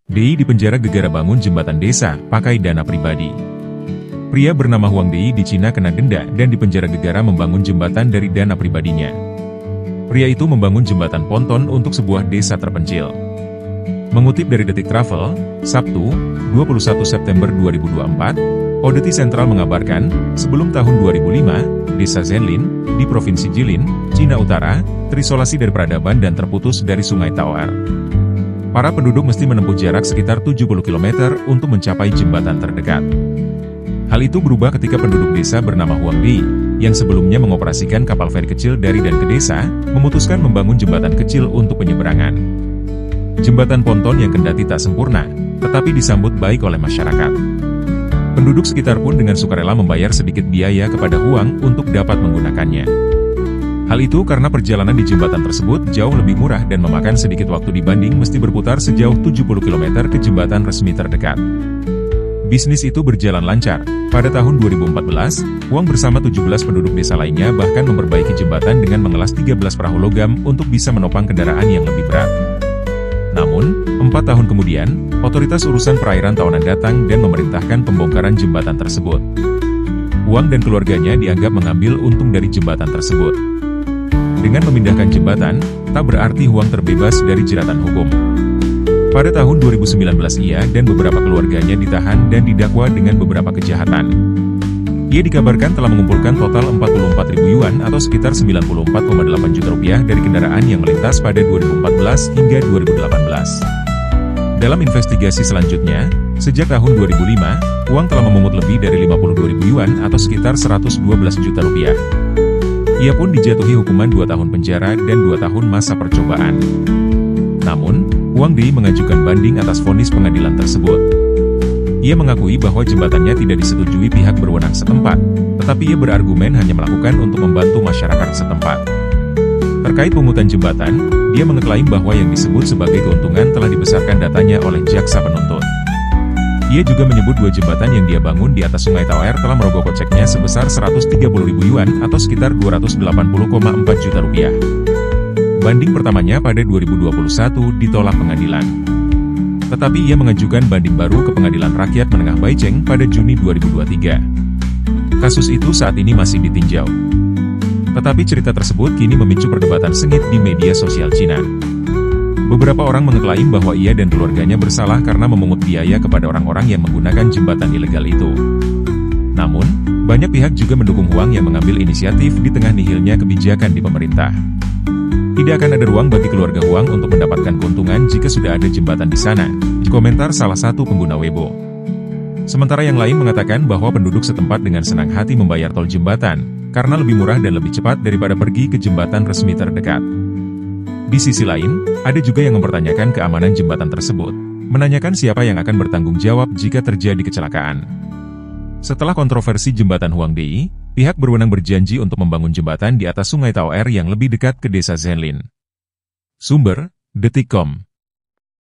Dei dipenjara gegara bangun jembatan desa pakai dana pribadi. Pria bernama Huang Dei di Cina kena denda dan dipenjara gegara membangun jembatan dari dana pribadinya. Pria itu membangun jembatan ponton untuk sebuah desa terpencil. Mengutip dari Detik Travel, Sabtu, 21 September 2024, Odeti Sentral mengabarkan, sebelum tahun 2005, Desa Zhenlin, di Provinsi Jilin, Cina Utara, terisolasi dari peradaban dan terputus dari Sungai Taoer. Para penduduk mesti menempuh jarak sekitar 70 km untuk mencapai jembatan terdekat. Hal itu berubah ketika penduduk desa bernama Huang Dei, yang sebelumnya mengoperasikan kapal feri kecil dari dan ke desa, memutuskan membangun jembatan kecil untuk penyeberangan. Jembatan ponton yang kendati tak sempurna, tetapi disambut baik oleh masyarakat. Penduduk sekitar pun dengan sukarela membayar sedikit biaya kepada Huang untuk dapat menggunakannya. Hal itu karena perjalanan di jembatan tersebut jauh lebih murah dan memakan sedikit waktu dibanding mesti berputar sejauh 70 km ke jembatan resmi terdekat. Bisnis itu berjalan lancar. Pada tahun 2014, Huang bersama 17 penduduk desa lainnya bahkan memperbaiki jembatan dengan mengelas 13 perahu logam untuk bisa menopang kendaraan yang lebih berat. Namun, 4 tahun kemudian, otoritas urusan perairan tahunan datang dan memerintahkan pembongkaran jembatan tersebut. Huang dan keluarganya dianggap mengambil untung dari jembatan tersebut. Dengan memindahkan jembatan, tak berarti Huang terbebas dari jeratan hukum. Pada tahun 2019 ia dan beberapa keluarganya ditahan dan didakwa dengan beberapa kejahatan. Ia dikabarkan telah mengumpulkan total 44.000 yuan atau sekitar 94,8 juta rupiah dari kendaraan yang melintas pada 2014 hingga 2018. Dalam investigasi selanjutnya, sejak tahun 2005, Huang telah memungut lebih dari 52.000 yuan atau sekitar 112 juta rupiah. Ia pun dijatuhi hukuman 2 tahun penjara dan 2 tahun masa percobaan. Namun, Huang Dei mengajukan banding atas vonis pengadilan tersebut. Ia mengakui bahwa jembatannya tidak disetujui pihak berwenang setempat, tetapi ia berargumen hanya melakukan untuk membantu masyarakat setempat. Terkait pungutan jembatan, dia mengeklaim bahwa yang disebut sebagai keuntungan telah dibesarkan datanya oleh jaksa penuntut. Ia juga menyebut 2 jembatan yang dia bangun di atas Sungai Taoer telah merogoh koceknya sebesar 130.000 yuan atau sekitar 280,4 juta rupiah. Banding pertamanya pada 2021 ditolak pengadilan. Tetapi ia mengajukan banding baru ke Pengadilan Rakyat Menengah Baiceng pada Juni 2023. Kasus itu saat ini masih ditinjau. Tetapi cerita tersebut kini memicu perdebatan sengit di media sosial Cina. Beberapa orang mengeklaim bahwa ia dan keluarganya bersalah karena memungut biaya kepada orang-orang yang menggunakan jembatan ilegal itu. Namun, banyak pihak juga mendukung Huang yang mengambil inisiatif di tengah nihilnya kebijakan di pemerintah. Tidak akan ada ruang bagi keluarga Huang untuk mendapatkan keuntungan jika sudah ada jembatan di sana, komentar salah satu pengguna Weibo. Sementara yang lain mengatakan bahwa penduduk setempat dengan senang hati membayar tol jembatan, karena lebih murah dan lebih cepat daripada pergi ke jembatan resmi terdekat. Di sisi lain, ada juga yang mempertanyakan keamanan jembatan tersebut, menanyakan siapa yang akan bertanggung jawab jika terjadi kecelakaan. Setelah kontroversi jembatan Huang Dei, pihak berwenang berjanji untuk membangun jembatan di atas Sungai Taoer yang lebih dekat ke desa Zhenlin. Sumber, Detik.com